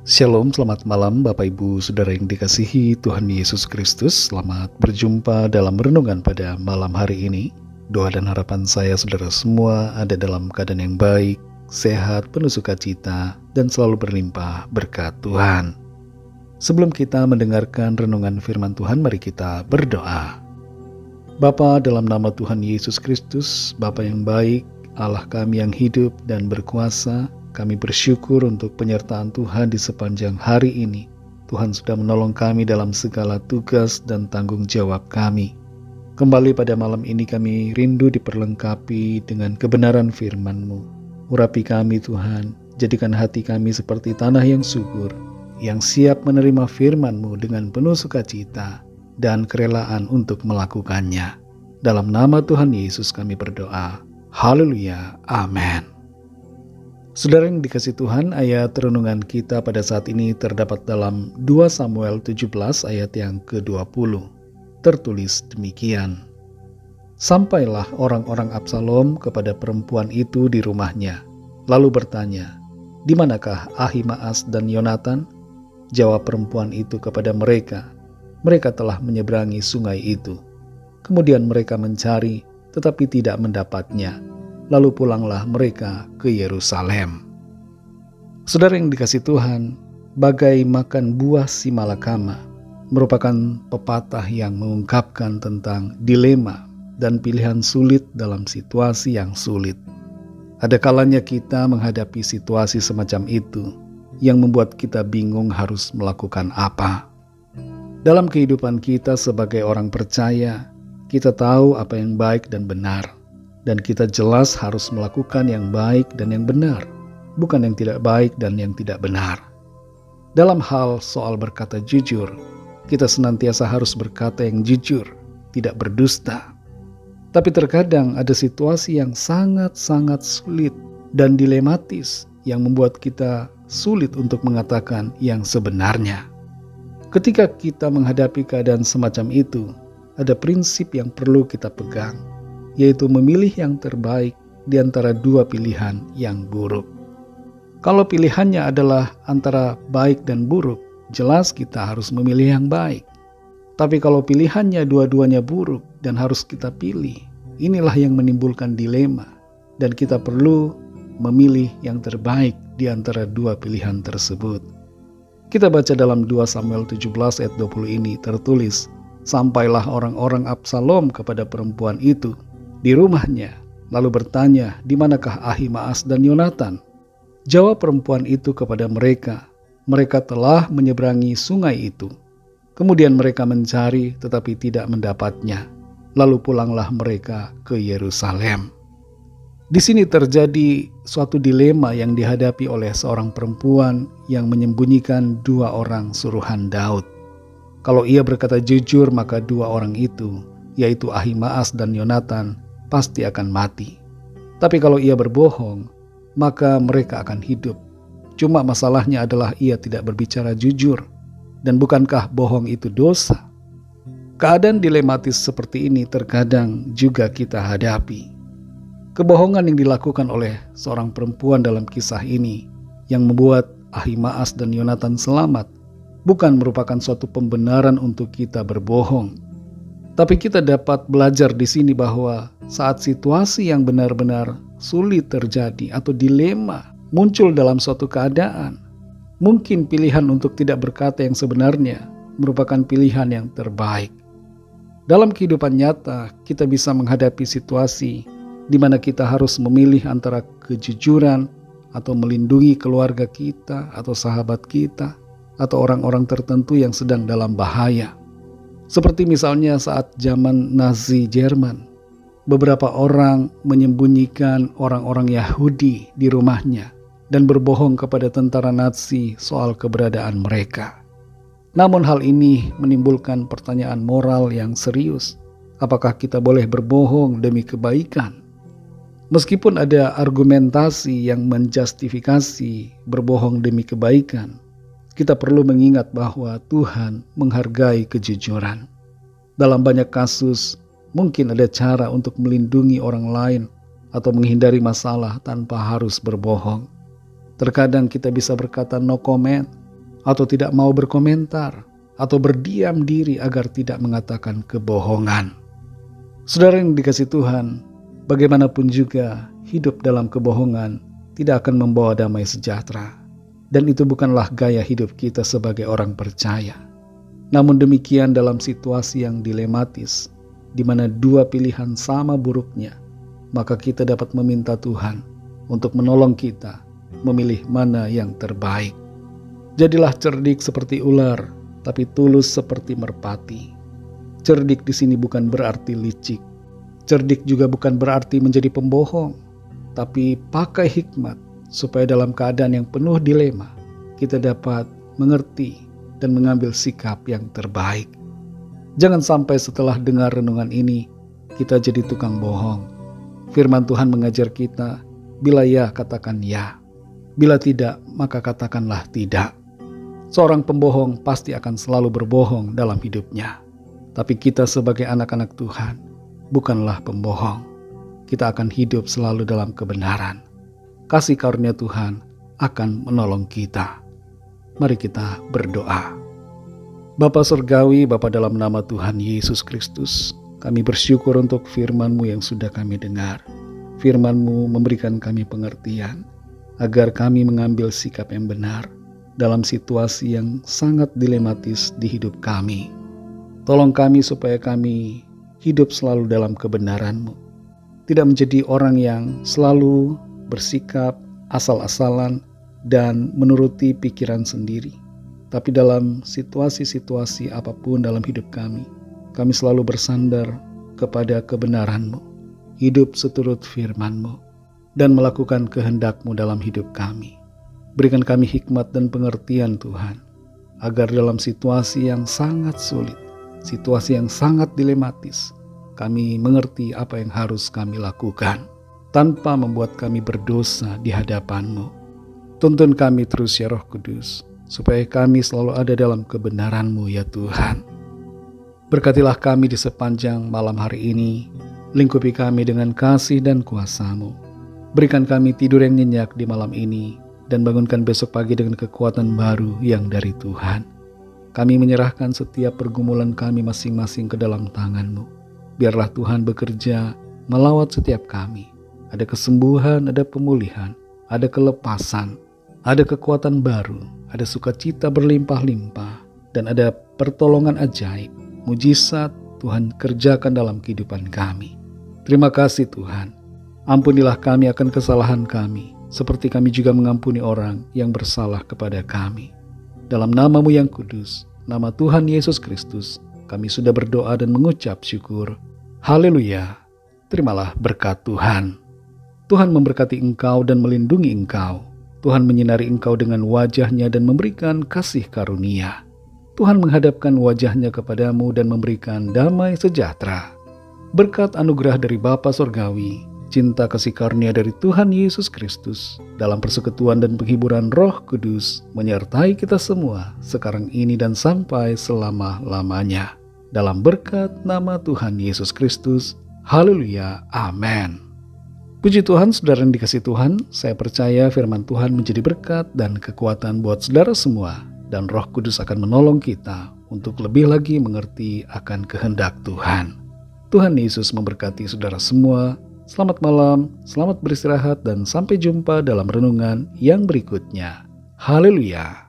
Shalom, selamat malam Bapak Ibu Saudara yang dikasihi Tuhan Yesus Kristus. Selamat berjumpa dalam renungan pada malam hari ini. Doa dan harapan saya saudara semua ada dalam keadaan yang baik, sehat, penuh sukacita, dan selalu berlimpah berkat Tuhan. Sebelum kita mendengarkan renungan firman Tuhan, mari kita berdoa. Bapa, dalam nama Tuhan Yesus Kristus, Bapa yang baik, Allah kami yang hidup dan berkuasa, kami bersyukur untuk penyertaan Tuhan di sepanjang hari ini. Tuhan sudah menolong kami dalam segala tugas dan tanggung jawab kami. Kembali pada malam ini kami rindu diperlengkapi dengan kebenaran firman-Mu. Urapi kami Tuhan, jadikan hati kami seperti tanah yang subur, yang siap menerima firman-Mu dengan penuh sukacita dan kerelaan untuk melakukannya. Dalam nama Tuhan Yesus kami berdoa. Haleluya. Amin. Saudara yang dikasihi Tuhan, ayat renungan kita pada saat ini terdapat dalam 2 Samuel 17 ayat yang ke-20. Tertulis demikian. Sampailah orang-orang Absalom kepada perempuan itu di rumahnya, lalu bertanya, "Di manakah Ahimaas dan Yonatan?" Jawab perempuan itu kepada mereka, "Mereka telah menyeberangi sungai itu." Kemudian mereka mencari, tetapi tidak mendapatnya. Lalu pulanglah mereka ke Yerusalem. Saudara yang dikasihi Tuhan, bagai makan buah si malakama merupakan pepatah yang mengungkapkan tentang dilema dan pilihan sulit dalam situasi yang sulit. Ada kalanya kita menghadapi situasi semacam itu yang membuat kita bingung harus melakukan apa. Dalam kehidupan kita sebagai orang percaya, kita tahu apa yang baik dan benar. Dan kita jelas harus melakukan yang baik dan yang benar, bukan yang tidak baik dan yang tidak benar. Dalam hal soal berkata jujur, kita senantiasa harus berkata yang jujur, tidak berdusta. Tapi terkadang ada situasi yang sangat-sangat sulit dan dilematis yang membuat kita sulit untuk mengatakan yang sebenarnya. Ketika kita menghadapi keadaan semacam itu, ada prinsip yang perlu kita pegang, yaitu memilih yang terbaik di antara dua pilihan yang buruk. Kalau pilihannya adalah antara baik dan buruk, jelas kita harus memilih yang baik. Tapi kalau pilihannya dua-duanya buruk dan harus kita pilih, inilah yang menimbulkan dilema, dan kita perlu memilih yang terbaik di antara dua pilihan tersebut. Kita baca dalam 2 Samuel 17 ayat 20 ini tertulis, "Sampailah orang-orang Absalom kepada perempuan itu di rumahnya, lalu bertanya, di manakah Ahimaas dan Yonatan? Jawab perempuan itu kepada mereka, mereka telah menyeberangi sungai itu. Kemudian mereka mencari tetapi tidak mendapatnya. Lalu pulanglah mereka ke Yerusalem." Di sini terjadi suatu dilema yang dihadapi oleh seorang perempuan yang menyembunyikan dua orang suruhan Daud. Kalau ia berkata jujur, maka dua orang itu, yaitu Ahimaas dan Yonatan, pasti akan mati. Tapi kalau ia berbohong, maka mereka akan hidup. Cuma masalahnya adalah ia tidak berbicara jujur. Dan bukankah bohong itu dosa? Keadaan dilematis seperti ini terkadang juga kita hadapi. Kebohongan yang dilakukan oleh seorang perempuan dalam kisah ini yang membuat Ahimaas dan Yonatan selamat bukan merupakan suatu pembenaran untuk kita berbohong. Tapi kita dapat belajar di sini bahwa saat situasi yang benar-benar sulit terjadi atau dilema muncul dalam suatu keadaan, mungkin pilihan untuk tidak berkata yang sebenarnya merupakan pilihan yang terbaik. Dalam kehidupan nyata, kita bisa menghadapi situasi di mana kita harus memilih antara kejujuran atau melindungi keluarga kita atau sahabat kita atau orang-orang tertentu yang sedang dalam bahaya. Seperti misalnya saat zaman Nazi Jerman, beberapa orang menyembunyikan orang-orang Yahudi di rumahnya dan berbohong kepada tentara Nazi soal keberadaan mereka. Namun hal ini menimbulkan pertanyaan moral yang serius. Apakah kita boleh berbohong demi kebaikan? Meskipun ada argumentasi yang menjustifikasi berbohong demi kebaikan, kita perlu mengingat bahwa Tuhan menghargai kejujuran. Dalam banyak kasus, mungkin ada cara untuk melindungi orang lain atau menghindari masalah tanpa harus berbohong. Terkadang kita bisa berkata no comment, atau tidak mau berkomentar, atau berdiam diri agar tidak mengatakan kebohongan. Saudara yang dikasihi Tuhan, bagaimanapun juga hidup dalam kebohongan tidak akan membawa damai sejahtera. Dan itu bukanlah gaya hidup kita sebagai orang percaya. Namun demikian dalam situasi yang dilematis, di mana dua pilihan sama buruknya, maka kita dapat meminta Tuhan untuk menolong kita memilih mana yang terbaik. Jadilah cerdik seperti ular, tapi tulus seperti merpati. Cerdik di sini bukan berarti licik. Cerdik juga bukan berarti menjadi pembohong, tapi pakai hikmat supaya dalam keadaan yang penuh dilema, kita dapat mengerti dan mengambil sikap yang terbaik. Jangan sampai setelah dengar renungan ini, kita jadi tukang bohong. Firman Tuhan mengajar kita, bila ya katakan ya, bila tidak maka katakanlah tidak. Seorang pembohong pasti akan selalu berbohong dalam hidupnya. Tapi kita sebagai anak-anak Tuhan, bukanlah pembohong. Kita akan hidup selalu dalam kebenaran. Kasih karunia Tuhan akan menolong kita. Mari kita berdoa. Bapa Surgawi, Bapa dalam nama Tuhan Yesus Kristus, kami bersyukur untuk firman-Mu yang sudah kami dengar. Firman-Mu memberikan kami pengertian, agar kami mengambil sikap yang benar dalam situasi yang sangat dilematis di hidup kami. Tolong kami supaya kami hidup selalu dalam kebenaran-Mu. Tidak menjadi orang yang selalu bersikap asal-asalan dan menuruti pikiran sendiri. Tapi dalam situasi-situasi apapun dalam hidup kami selalu bersandar kepada kebenaran-Mu, hidup seturut firman-Mu, dan melakukan kehendak-Mu dalam hidup kami. Berikan kami hikmat dan pengertian Tuhan, agar dalam situasi yang sangat sulit, situasi yang sangat dilematis, kami mengerti apa yang harus kami lakukan, tanpa membuat kami berdosa di hadapan-Mu. Tuntun kami terus ya Roh Kudus, supaya kami selalu ada dalam kebenaran-Mu ya Tuhan. Berkatilah kami di sepanjang malam hari ini, lingkupi kami dengan kasih dan kuasa-Mu. Berikan kami tidur yang nyenyak di malam ini, dan bangunkan besok pagi dengan kekuatan baru yang dari Tuhan. Kami menyerahkan setiap pergumulan kami masing-masing ke dalam tangan-Mu. Biarlah Tuhan bekerja melawat setiap kami. Ada kesembuhan, ada pemulihan, ada kelepasan, ada kekuatan baru, ada sukacita berlimpah-limpah, dan ada pertolongan ajaib, mujizat Tuhan kerjakan dalam kehidupan kami. Terima kasih Tuhan. Ampunilah kami akan kesalahan kami, seperti kami juga mengampuni orang yang bersalah kepada kami. Dalam nama-Mu yang kudus, nama Tuhan Yesus Kristus, kami sudah berdoa dan mengucap syukur. Haleluya. Terimalah berkat Tuhan. Tuhan memberkati engkau dan melindungi engkau. Tuhan menyinari engkau dengan wajah-Nya dan memberikan kasih karunia. Tuhan menghadapkan wajah-Nya kepadamu dan memberikan damai sejahtera. Berkat anugerah dari Bapa Surgawi, cinta kasih karunia dari Tuhan Yesus Kristus, dalam persekutuan dan penghiburan Roh Kudus, menyertai kita semua, sekarang ini dan sampai selama-lamanya. Dalam berkat nama Tuhan Yesus Kristus. Haleluya. Amin. Puji Tuhan, saudara yang dikasihi Tuhan, saya percaya firman Tuhan menjadi berkat dan kekuatan buat saudara semua, dan Roh Kudus akan menolong kita untuk lebih lagi mengerti akan kehendak Tuhan. Tuhan Yesus memberkati saudara semua. Selamat malam, selamat beristirahat, dan sampai jumpa dalam renungan yang berikutnya. Haleluya.